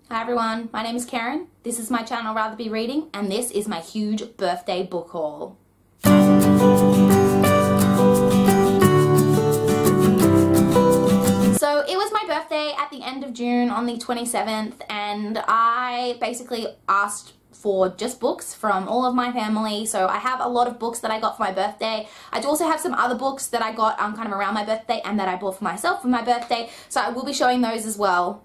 Hi everyone, my name is Karen, this is my channel RatherBeReading, and this is my huge birthday book haul. So it was my birthday at the end of June on the 27th, and I basically asked for just books from all of my family. So I have a lot of books that I got for my birthday. I do also have some other books that I got kind of around my birthday and that I bought for myself for my birthday, so I will be showing those as well.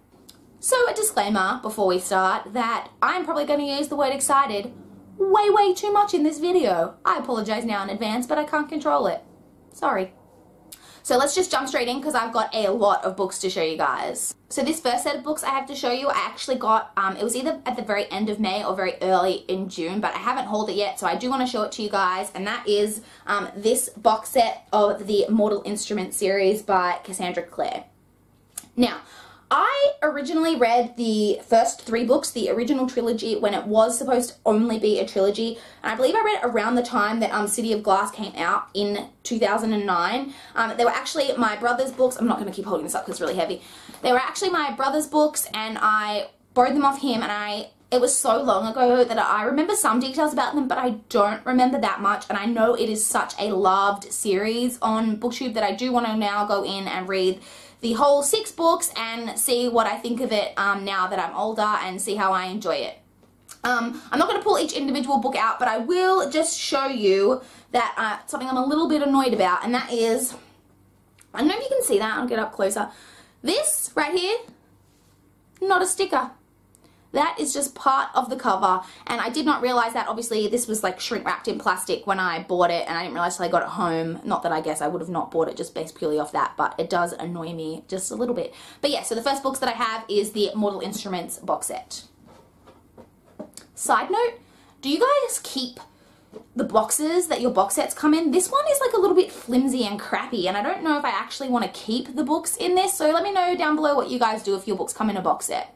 So a disclaimer before we start that I'm probably going to use the word excited way too much in this video. I apologize now in advance, but I can't control it. Sorry. So let's just jump straight in because I've got a lot of books to show you guys. So this first set of books I have to show you, I actually got, it was either at the very end of May or very early in June, but I haven't hauled it yet, so I do want to show it to you guys, and that is this box set of the Mortal Instruments series by Cassandra Clare. Now, I originally read the first 3 books, the original trilogy, when it was supposed to only be a trilogy. And I believe I read it around the time that City of Glass came out in 2009. They were actually my brother's books. I'm not going to keep holding this up because it's really heavy. They were actually my brother's books, and I borrowed them off him, and it was so long ago that I remember some details about them, but I don't remember that much. And I know it is such a loved series on BookTube that I do want to now go in and read the whole 6 books and see what I think of it now that I'm older and see how I enjoy it. I'm not going to pull each individual book out, but I will just show you that something I'm a little bit annoyed about, and that is, I don't know if you can see that, I'll get up closer. This right here, not a sticker. That is just part of the cover, and I did not realize that. Obviously this was like shrink wrapped in plastic when I bought it, and I didn't realize till I got it home. Not that I guess I would have not bought it just based purely off that, but it does annoy me just a little bit. But yeah, so the first books that I have is the Mortal Instruments box set. Side note, do you guys keep the boxes that your box sets come in? This one is like a little bit flimsy and crappy, and I don't know if I actually want to keep the books in this, so let me know down below what you guys do if your books come in a box set.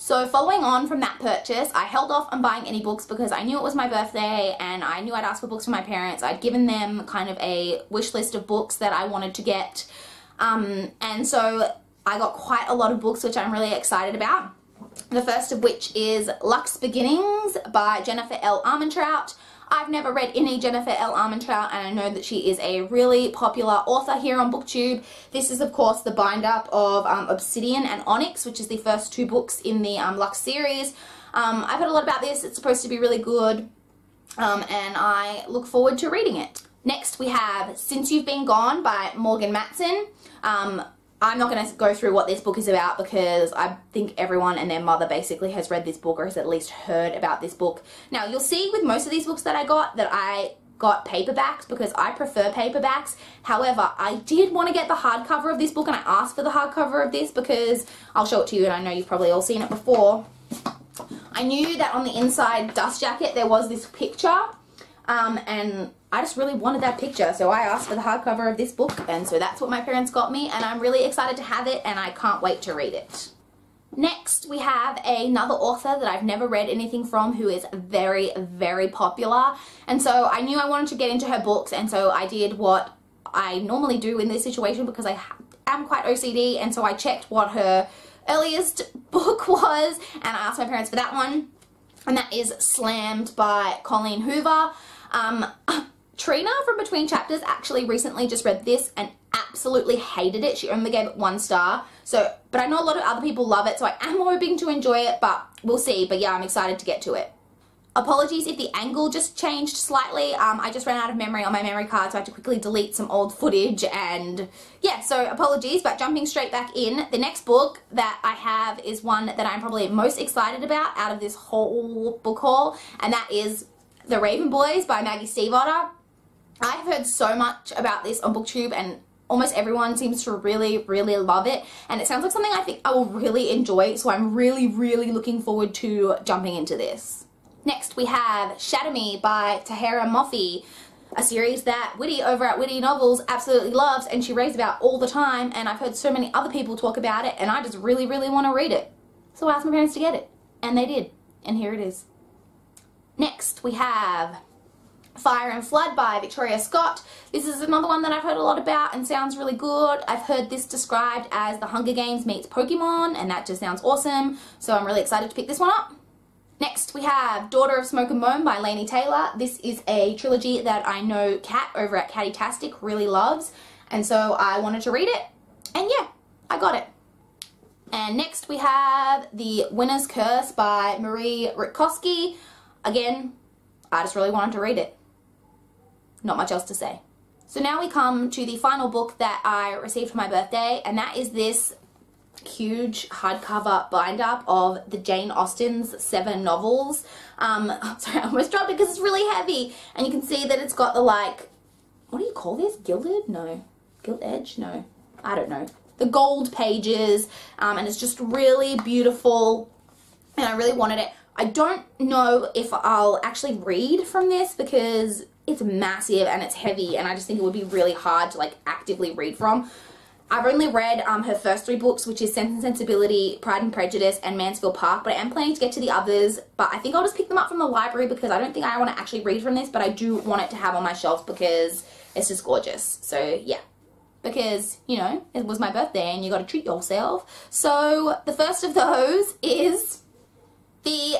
So following on from that purchase, I held off on buying any books because I knew it was my birthday and I knew I'd asked for books from my parents. I'd given them kind of a wish list of books that I wanted to get. And so I got quite a lot of books, which I'm really excited about. The first of which is Luxe Beginnings by Jennifer L. Armentrout. I've never read any Jennifer L. Armentrout, and I know that she is a really popular author here on BookTube. This is, of course, the bind-up of Obsidian and Onyx, which is the first 2 books in the Luxe series. I've heard a lot about this. It's supposed to be really good, and I look forward to reading it. Next, we have Since You've Been Gone by Morgan Matson. I'm not going to go through what this book is about because I think everyone and their mother basically has read this book or has at least heard about this book. Now, you'll see with most of these books that I got paperbacks because I prefer paperbacks. However, I did want to get the hardcover of this book, and I asked for the hardcover of this because, I'll show it to you, and I know you've probably all seen it before. I knew that on the inside dust jacket there was this picture, and I just really wanted that picture, so I asked for the hardcover of this book, and so that's what my parents got me, and I'm really excited to have it, and I can't wait to read it. Next, we have another author that I've never read anything from who is very popular, and so I knew I wanted to get into her books, and so I did what I normally do in this situation because I am quite OCD, and so I checked what her earliest book was, and I asked my parents for that one, and that is Slammed by Colleen Hoover. Trina from Between Chapters actually recently just read this and absolutely hated it. She only gave it 1 star. So, but I know a lot of other people love it, so I am hoping to enjoy it, but we'll see. But yeah, I'm excited to get to it. Apologies if the angle just changed slightly. I just ran out of memory on my memory card, so I had to quickly delete some old footage, and yeah, so apologies. But jumping straight back in, the next book that I have is one that I'm probably most excited about out of this whole book haul, and that is The Raven Boys by Maggie Stiefvater. I've heard so much about this on BookTube, and almost everyone seems to really love it, and it sounds like something I think I will really enjoy, so I'm really looking forward to jumping into this. Next, we have Shatter Me by Tahera Moffi, a series that Whitty over at Whitty Novels absolutely loves, and she raves about all the time, and I've heard so many other people talk about it, and I just really want to read it. So I asked my parents to get it, and they did, and here it is. Next, we have Fire and Flood by Victoria Scott. This is another one that I've heard a lot about and sounds really good. I've heard this described as the Hunger Games meets Pokemon, and that just sounds awesome, so I'm really excited to pick this one up. Next we have Daughter of Smoke and Bone by Laini Taylor. This is a trilogy that I know Kat over at Catty-tastic really loves, and so I wanted to read it, and yeah, I got it. And next we have The Winner's Curse by Marie Rutkowski. Again, I just really wanted to read it. Not much else to say. So now we come to the final book that I received for my birthday, and that is this huge hardcover bind-up of the Jane Austen's 7 novels. Sorry, I almost dropped it because it's really heavy, and you can see that it's got the, like, what do you call this? Gilded? No. Gilt edge? No. I don't know. The gold pages, and it's just really beautiful, and I really wanted it. I don't know if I'll actually read from this because it's massive and it's heavy, and I just think it would be really hard to like actively read from. I've only read her first 3 books, which is Sense and Sensibility, Pride and Prejudice, and Mansfield Park, but I am planning to get to the others, but I think I'll just pick them up from the library because I don't think I want to actually read from this, but I do want it to have on my shelf because it's just gorgeous. So yeah, because, you know, it was my birthday and you got to treat yourself. So the first of those is the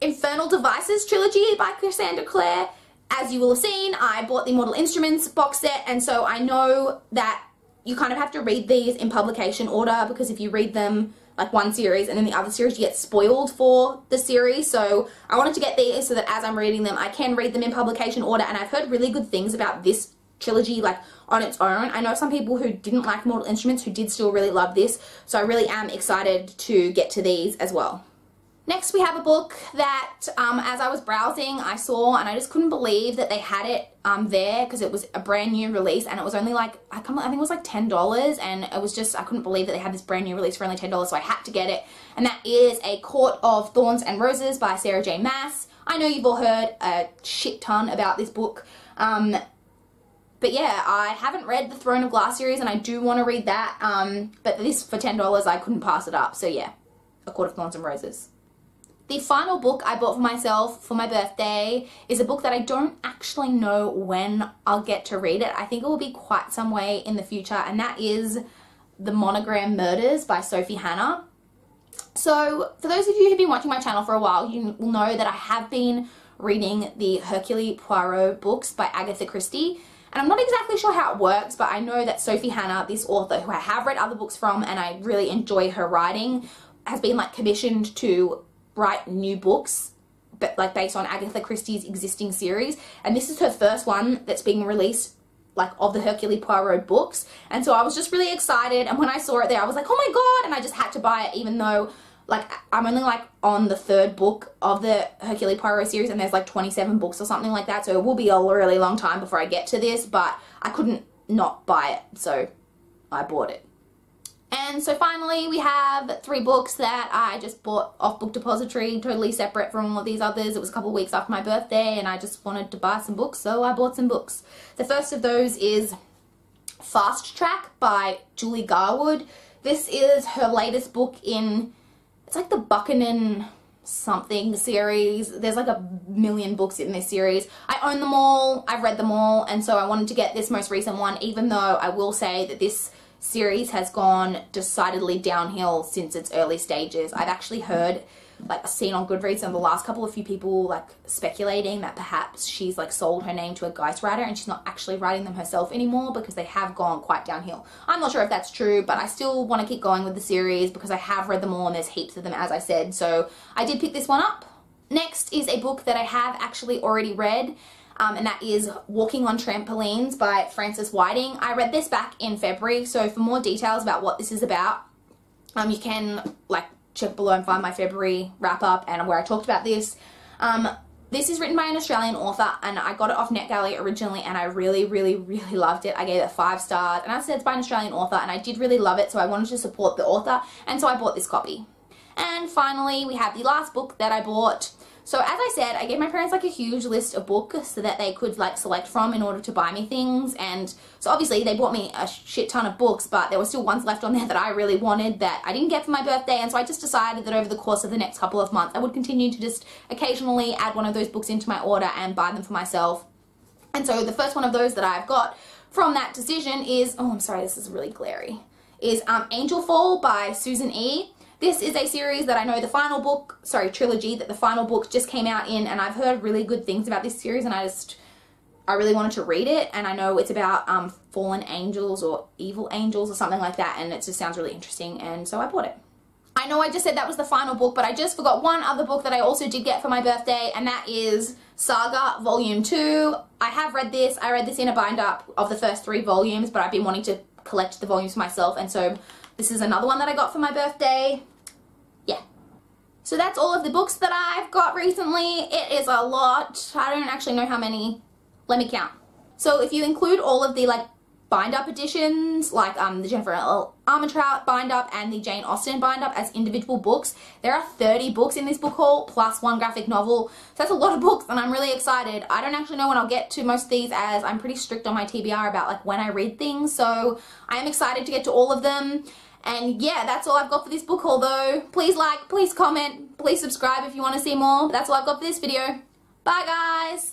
Infernal Devices trilogy by Cassandra Clare. As you will have seen, I bought the Mortal Instruments box set, and so I know that you kind of have to read these in publication order, because if you read them like one series and then the other series, you get spoiled for the series. So I wanted to get these so that as I'm reading them, I can read them in publication order, and I've heard really good things about this trilogy like on its own. I know some people who didn't like Mortal Instruments who did still really love this, so I really am excited to get to these as well. Next we have a book that as I was browsing I saw, and I just couldn't believe that they had it there because it was a brand new release, and it was only like, I think it was like $10, and it was just, I couldn't believe that they had this brand new release for only $10, so I had to get it, and that is A Court of Thorns and Roses by J Maas. I know you've all heard a shit ton about this book, but yeah, I haven't read the Throne of Glass series and I do want to read that, but this for $10 I couldn't pass it up, so yeah, A Court of Thorns and Roses. The final book I bought for myself for my birthday is a book that I don't actually know when I'll get to read it. I think it will be quite some way in the future, and that is The Monogram Murders by Sophie Hannah. So for those of you who've been watching my channel for a while, you will know that I have been reading the Hercule Poirot books by Agatha Christie. And I'm not exactly sure how it works, but I know that Sophie Hannah, this author who I have read other books from and I really enjoy her writing, has been like commissioned to write new books, but like based on Agatha Christie's existing series, and this is her first one that's being released like of the Hercule Poirot books, and so I was just really excited, and when I saw it there I was like, oh my god, and I just had to buy it, even though like I'm only like on the 3rd book of the Hercule Poirot series and there's like 27 books or something like that, so it will be a really long time before I get to this, but I couldn't not buy it, so I bought it. And so finally we have 3 books that I just bought off Book Depository, totally separate from all of these others. It was a couple of weeks after my birthday and I just wanted to buy some books, so I bought some books. The first of those is Fast Track by Julie Garwood. This is her latest book in, it's like the Buchanan something series. There's like a million books in this series. I own them all, I've read them all, and so I wanted to get this most recent one, even though I will say that this series has gone decidedly downhill since its early stages. I've actually heard, like, seen on Goodreads in the last couple of few people like speculating that perhaps she's like sold her name to a ghostwriter and she's not actually writing them herself anymore because they have gone quite downhill. I'm not sure if that's true, but I still want to keep going with the series because I have read them all and there's heaps of them, as I said, so I did pick this one up. Next is a book that I have actually already read, and that is Walking on Trampolines by Frances Whiting. I read this back in February, so for more details about what this is about, you can like check below and find my February wrap up and where I talked about this. This is written by an Australian author and I got it off NetGalley originally and I really loved it. I gave it 5 stars, and as I said, it's by an Australian author and I did really love it, so I wanted to support the author, and so I bought this copy. And finally we have the last book that I bought. So as I said, I gave my parents like a huge list of books so that they could like select from in order to buy me things, and so obviously they bought me a shit ton of books, but there were still ones left on there that I really wanted that I didn't get for my birthday, and so I just decided that over the course of the next couple of months I would continue to just occasionally add one of those books into my order and buy them for myself. And so the first one of those that I've got from that decision is, oh, I'm sorry, this is really glary, is Angel Fall by Susan E. This is a series that I know the final book, sorry, trilogy that the final book just came out in, and I've heard really good things about this series, and I really wanted to read it, and I know it's about fallen angels or evil angels or something like that, and it just sounds really interesting, and so I bought it. I know I just said that was the final book, but I just forgot one other book that I also did get for my birthday, and that is Saga Volume 2. I have read this. I read this in a bind-up of the first 3 volumes, but I've been wanting to collect the volumes myself, and so this is another one that I got for my birthday. Yeah. So that's all of the books that I've got recently. It is a lot. I don't actually know how many. Let me count. So if you include all of the like bind-up editions, like the Jennifer L. Armentrout bind-up and the Jane Austen bind-up as individual books, there are 30 books in this book haul plus 1 graphic novel. So that's a lot of books, and I'm really excited. I don't actually know when I'll get to most of these, as I'm pretty strict on my TBR about like when I read things, so I am excited to get to all of them. And yeah, that's all I've got for this book haul though. Please like, please comment, please subscribe if you want to see more. But that's all I've got for this video. Bye guys!